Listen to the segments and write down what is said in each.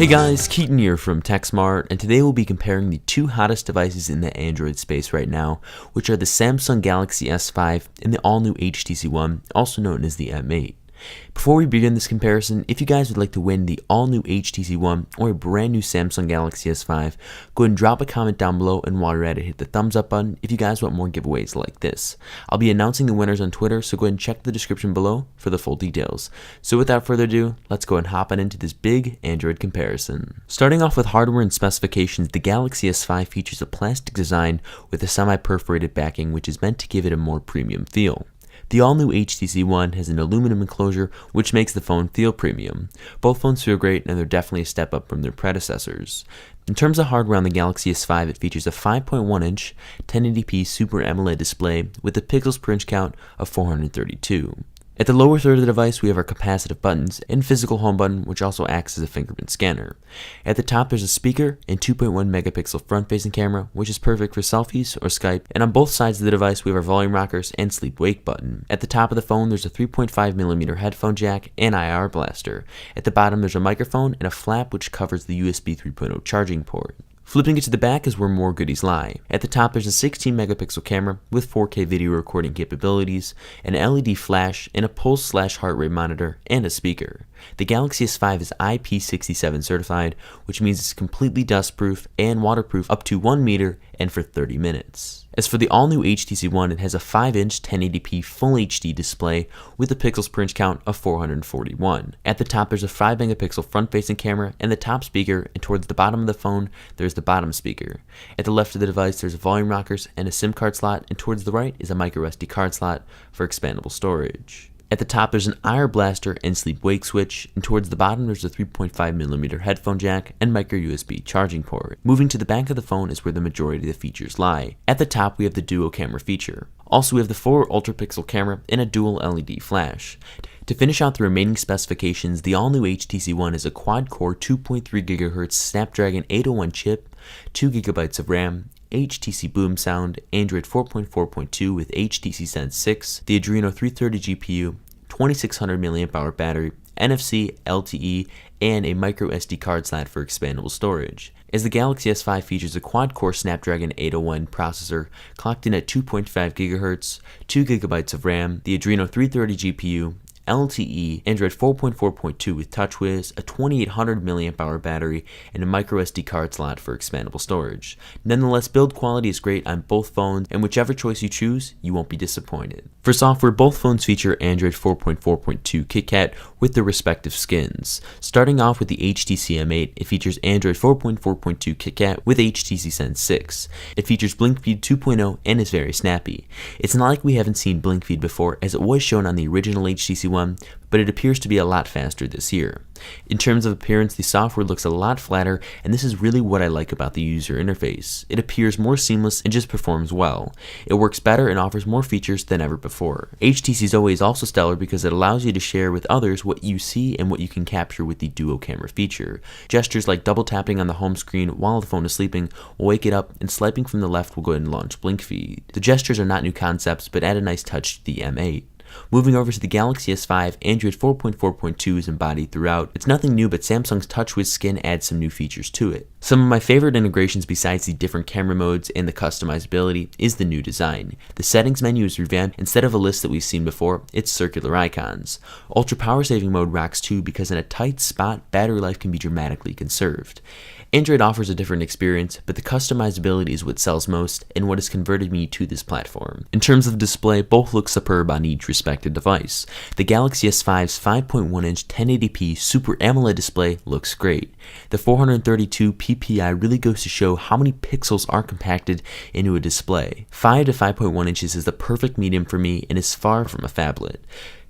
Hey guys, Keaton here from TechSmart, and today we'll be comparing the two hottest devices in the Android space right now, which are the Samsung Galaxy S5 and the all-new HTC One, also known as the M8. Before we begin this comparison, if you guys would like to win the all-new HTC One or a brand new Samsung Galaxy S5, go ahead and drop a comment down below, and while you're at it, hit the thumbs up button if you guys want more giveaways like this. I'll be announcing the winners on Twitter, so go ahead and check the description below for the full details. So without further ado, let's go ahead and hop on into this big Android comparison. Starting off with hardware and specifications, the Galaxy S5 features a plastic design with a semi-perforated backing, which is meant to give it a more premium feel. The all-new HTC One has an aluminum enclosure, which makes the phone feel premium. Both phones feel great, and they're definitely a step up from their predecessors. In terms of hardware on the Galaxy S5, it features a 5.1-inch 1080p Super AMOLED display with a pixels per inch count of 432. At the lower third of the device, we have our capacitive buttons and physical home button, which also acts as a fingerprint scanner. At the top, there's a speaker and 2.1 megapixel front-facing camera, which is perfect for selfies or Skype. And on both sides of the device, we have our volume rockers and sleep-wake button. At the top of the phone, there's a 3.5mm headphone jack and IR blaster. At the bottom, there's a microphone and a flap which covers the USB 3.0 charging port. Flipping it to the back is where more goodies lie. At the top, there's a 16 megapixel camera with 4K video recording capabilities, an LED flash, and a pulse/heart rate monitor, and a speaker. The Galaxy S5 is IP67 certified, which means it's completely dustproof and waterproof up to 1 meter and for 30 minutes. As for the all-new HTC One, it has a 5-inch 1080p Full HD display with a pixels per inch count of 441. At the top, there's a 5 megapixel front-facing camera and the top speaker, and towards the bottom of the phone, there's the bottom speaker. At the left of the device, there's volume rockers and a SIM card slot, and towards the right is a microSD card slot for expandable storage. At the top, there's an IR blaster and sleep-wake switch, and towards the bottom, there's a 3.5mm headphone jack and micro USB charging port. Moving to the back of the phone is where the majority of the features lie. At the top, we have the duo camera feature. Also, we have the 4 ultra-pixel camera and a dual LED flash. To finish out the remaining specifications, the all-new HTC One is a quad-core 2.3 GHz Snapdragon 801 chip, 2 GB of RAM, HTC Boom Sound, Android 4.4.2 with HTC Sense 6, the Adreno 330 GPU, 2600 mAh battery, NFC, LTE, and a micro SD card slot for expandable storage. As the Galaxy S5 features a quad-core Snapdragon 801 processor clocked in at 2.5 GHz, 2 GB of RAM, the Adreno 330 GPU, LTE, Android 4.4.2 with TouchWiz, a 2800 mAh battery, and a microSD card slot for expandable storage. Nonetheless, build quality is great on both phones, and whichever choice you choose, you won't be disappointed. For software, both phones feature Android 4.4.2 KitKat with their respective skins. Starting off with the HTC M8, it features Android 4.4.2 KitKat with HTC Sense 6. It features BlinkFeed 2.0 and is very snappy. It's not like we haven't seen BlinkFeed before, as it was shown on the original HTC One, but it appears to be a lot faster this year. In terms of appearance, the software looks a lot flatter, and this is really what I like about the user interface. It appears more seamless and just performs well. It works better and offers more features than ever before. HTC Zoe is also stellar because it allows you to share with others what you see and what you can capture with the duo camera feature. Gestures like double tapping on the home screen while the phone is sleeping will wake it up, and swiping from the left will go ahead and launch BlinkFeed. The gestures are not new concepts, but add a nice touch to the M8. Moving over to the Galaxy S5, Android 4.4.2 is embodied throughout. It's nothing new, but Samsung's TouchWiz skin adds some new features to it. Some of my favorite integrations besides the different camera modes and the customizability is the new design. The settings menu is revamped. Instead of a list that we've seen before, it's circular icons. Ultra power saving mode rocks too, because in a tight spot, battery life can be dramatically conserved. Android offers a different experience, but the customizability is what sells most and what has converted me to this platform. In terms of display, both look superb on each respective device. The Galaxy S5's 5.1-inch 1080p Super AMOLED display looks great. The 432 ppi really goes to show how many pixels are compacted into a display. 5 to 5.1 inches is the perfect medium for me and is far from a phablet.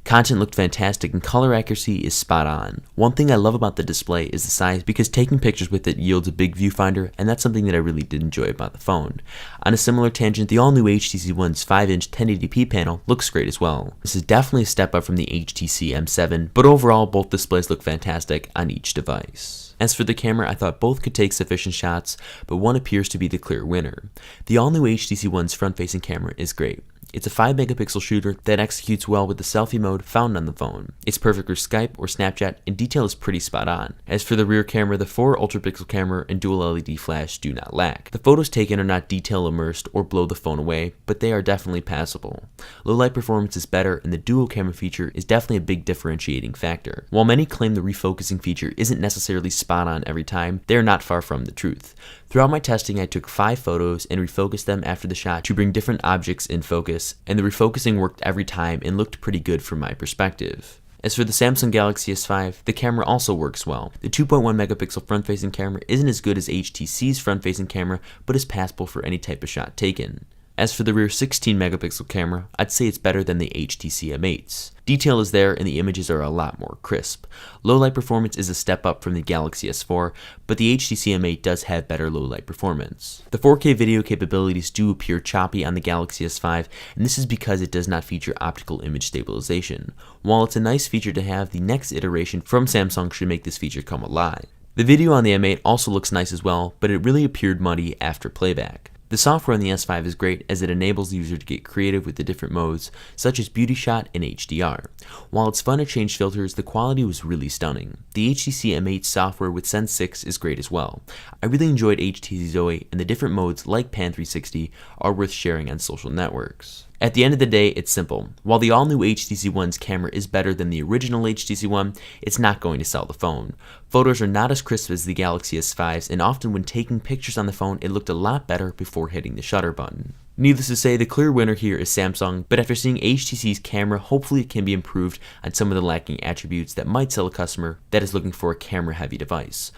Content looked fantastic and color accuracy is spot on. One thing I love about the display is the size, because taking pictures with it yields a big viewfinder, and that's something that I really did enjoy about the phone. On a similar tangent, the all-new HTC One's 5-inch 1080p panel looks great as well. This is definitely a step up from the HTC M7, but overall both displays look fantastic on each device. As for the camera, I thought both could take sufficient shots, but one appears to be the clear winner. The all-new HTC One's front-facing camera is great. It's a 5 megapixel shooter that executes well with the selfie mode found on the phone. It's perfect for Skype or Snapchat, and detail is pretty spot on. As for the rear camera, the 4 ultra-pixel camera and dual LED flash do not lack. The photos taken are not detail immersed or blow the phone away, but they are definitely passable. Low light performance is better, and the dual camera feature is definitely a big differentiating factor. While many claim the refocusing feature isn't necessarily spot on every time, they are not far from the truth. Throughout my testing, I took 5 photos and refocused them after the shot to bring different objects in focus, and the refocusing worked every time and looked pretty good from my perspective. As for the Samsung Galaxy S5, the camera also works well. The 2.1 megapixel front-facing camera isn't as good as HTC's front-facing camera, but is passable for any type of shot taken. As for the rear 16 megapixel camera, I'd say it's better than the HTC M8's. Detail is there and the images are a lot more crisp. Low light performance is a step up from the Galaxy S4, but the HTC M8 does have better low light performance. The 4K video capabilities do appear choppy on the Galaxy S5, and this is because it does not feature optical image stabilization. While it's a nice feature to have, the next iteration from Samsung should make this feature come alive. The video on the M8 also looks nice as well, but it really appeared muddy after playback. The software on the S5 is great as it enables the user to get creative with the different modes, such as Beauty Shot and HDR. While it's fun to change filters, the quality was really stunning. The HTC M8 software with Sense 6 is great as well. I really enjoyed HTC Zoe, and the different modes like Pan 360 are worth sharing on social networks. At the end of the day, it's simple. While the all-new HTC One's camera is better than the original HTC One, it's not going to sell the phone. Photos are not as crisp as the Galaxy S5's, and often when taking pictures on the phone, it looked a lot better before hitting the shutter button. Needless to say, the clear winner here is Samsung, but after seeing HTC's camera, hopefully it can be improved on some of the lacking attributes that might sell a customer that is looking for a camera-heavy device.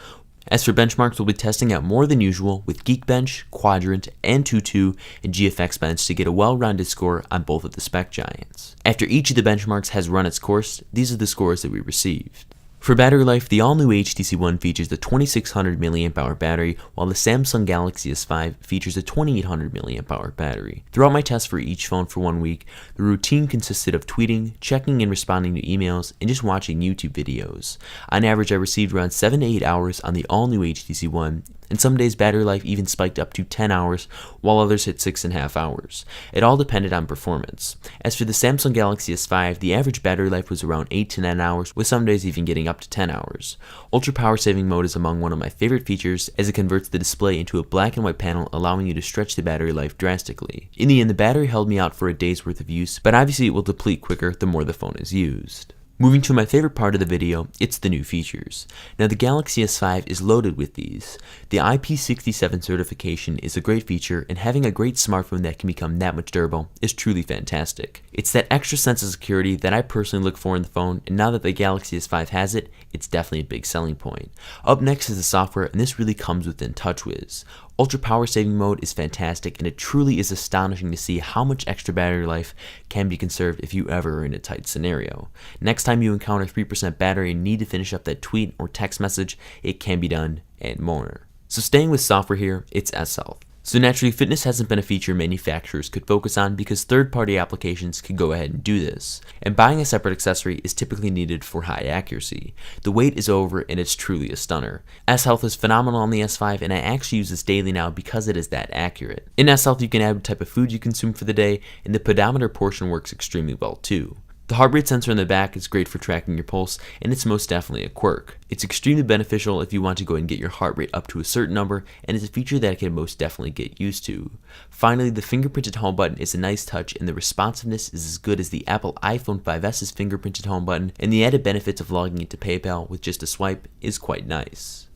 As for benchmarks, we'll be testing out more than usual with Geekbench, Quadrant, Antutu, and GFX Bench to get a well-rounded score on both of the spec giants. After each of the benchmarks has run its course, these are the scores that we received. For battery life, the all-new HTC One features a 2600 mAh battery, while the Samsung Galaxy S5 features a 2800 mAh battery. Throughout my test for each phone for 1 week, the routine consisted of tweeting, checking and responding to emails, and just watching YouTube videos. On average, I received around 7 to 8 hours on the all-new HTC One, and some days battery life even spiked up to 10 hours, while others hit 6.5 hours. It all depended on performance. As for the Samsung Galaxy S5, the average battery life was around 8 to 9 hours, with some days even getting up to 10 hours. Ultra power saving mode is among one of my favorite features, as it converts the display into a black and white panel, allowing you to stretch the battery life drastically. In the end, the battery held me out for a day's worth of use, but obviously it will deplete quicker the more the phone is used. Moving to my favorite part of the video, it's the new features. Now the Galaxy S5 is loaded with these. The IP67 certification is a great feature, and having a great smartphone that can become that much durable is truly fantastic. It's that extra sense of security that I personally look for in the phone, and now that the Galaxy S5 has it, it's definitely a big selling point. Up next is the software, and this really comes within TouchWiz. Ultra power saving mode is fantastic, and it truly is astonishing to see how much extra battery life can be conserved if you ever are in a tight scenario. Next time you encounter 3% battery and need to finish up that tweet or text message, it can be done, and more. So staying with software here, it's S-Health. So naturally, fitness hasn't been a feature manufacturers could focus on because third-party applications could go ahead and do this. And buying a separate accessory is typically needed for high accuracy. The wait is over and it's truly a stunner. S-Health is phenomenal on the S5, and I actually use this daily now because it is that accurate. In S-Health, you can add what type of food you consume for the day, and the pedometer portion works extremely well too. The heart rate sensor in the back is great for tracking your pulse, and it's most definitely a quirk. It's extremely beneficial if you want to go and get your heart rate up to a certain number, and it's a feature that I can most definitely get used to. Finally, the fingerprinted home button is a nice touch, and the responsiveness is as good as the Apple iPhone 5s's fingerprinted home button, and the added benefits of logging into PayPal with just a swipe is quite nice.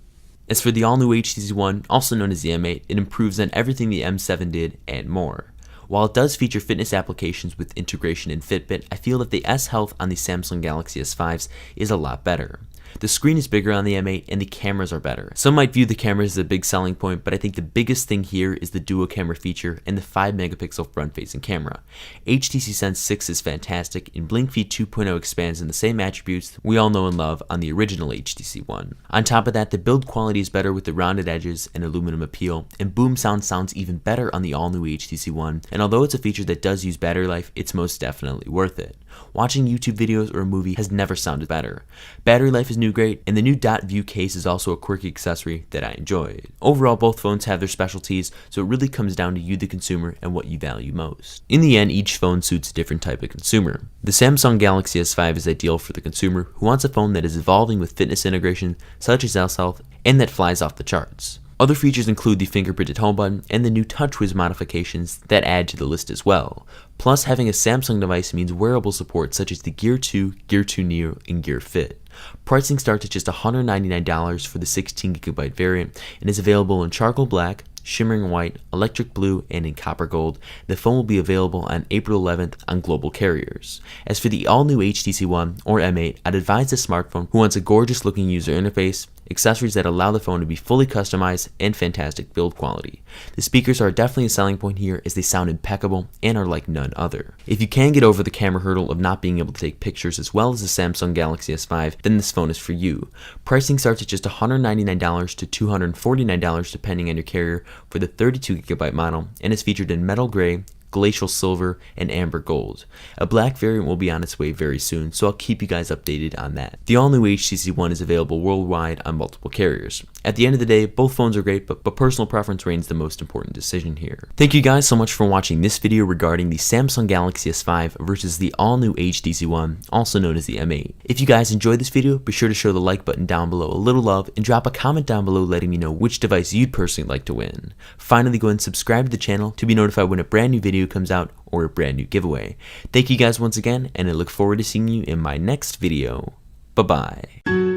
As for the all-new HTC One, also known as the M8, it improves on everything the M7 did and more. While it does feature fitness applications with integration in Fitbit, I feel that the S-Health on the Samsung Galaxy S5s is a lot better. The screen is bigger on the M8 and the cameras are better. Some might view the cameras as a big selling point, but I think the biggest thing here is the dual camera feature and the 5 megapixel front facing camera. HTC Sense 6 is fantastic, and BlinkFeed 2.0 expands in the same attributes we all know and love on the original HTC One. On top of that, the build quality is better with the rounded edges and aluminum appeal, and boom sound sounds even better on the all new HTC One, and although it's a feature that does use battery life, it's most definitely worth it. Watching YouTube videos or a movie has never sounded better. Battery life is new great, and the new dot view case is also a quirky accessory that I enjoyed. Overall, both phones have their specialties, so it really comes down to you the consumer and what you value most. In the end, each phone suits a different type of consumer. The Samsung Galaxy S5 is ideal for the consumer who wants a phone that is evolving with fitness integration such as L Health and that flies off the charts. Other features include the fingerprinted home button and the new TouchWiz modifications that add to the list as well. Plus, having a Samsung device means wearable support such as the Gear 2, Gear 2 Neo, and Gear Fit. Pricing starts at just $199 for the 16GB variant and is available in charcoal black, shimmering white, electric blue, and in copper gold. The phone will be available on April 11th on global carriers. As for the all-new HTC One or M8, I'd advise the smartphone who wants a gorgeous looking user interface, accessories that allow the phone to be fully customized, and fantastic build quality. The speakers are definitely a selling point here as they sound impeccable and are like none other. If you can get over the camera hurdle of not being able to take pictures as well as the Samsung Galaxy S5, then this phone is for you. Pricing starts at just $199 to $249 depending on your carrier for the 32GB model and is featured in metal gray, glacial silver, and amber gold. A black variant will be on its way very soon, so I'll keep you guys updated on that. The all-new HTC One is available worldwide on multiple carriers. At the end of the day, both phones are great, but personal preference reigns the most important decision here. Thank you guys so much for watching this video regarding the Samsung Galaxy S5 versus the all-new HTC One, also known as the M8. If you guys enjoyed this video, be sure to show the like button down below a little love and drop a comment down below letting me know which device you'd personally like to win. Finally, go ahead and subscribe to the channel to be notified when a brand new video comes out or a brand new giveaway. Thank you guys once again, and I look forward to seeing you in my next video. Bye bye.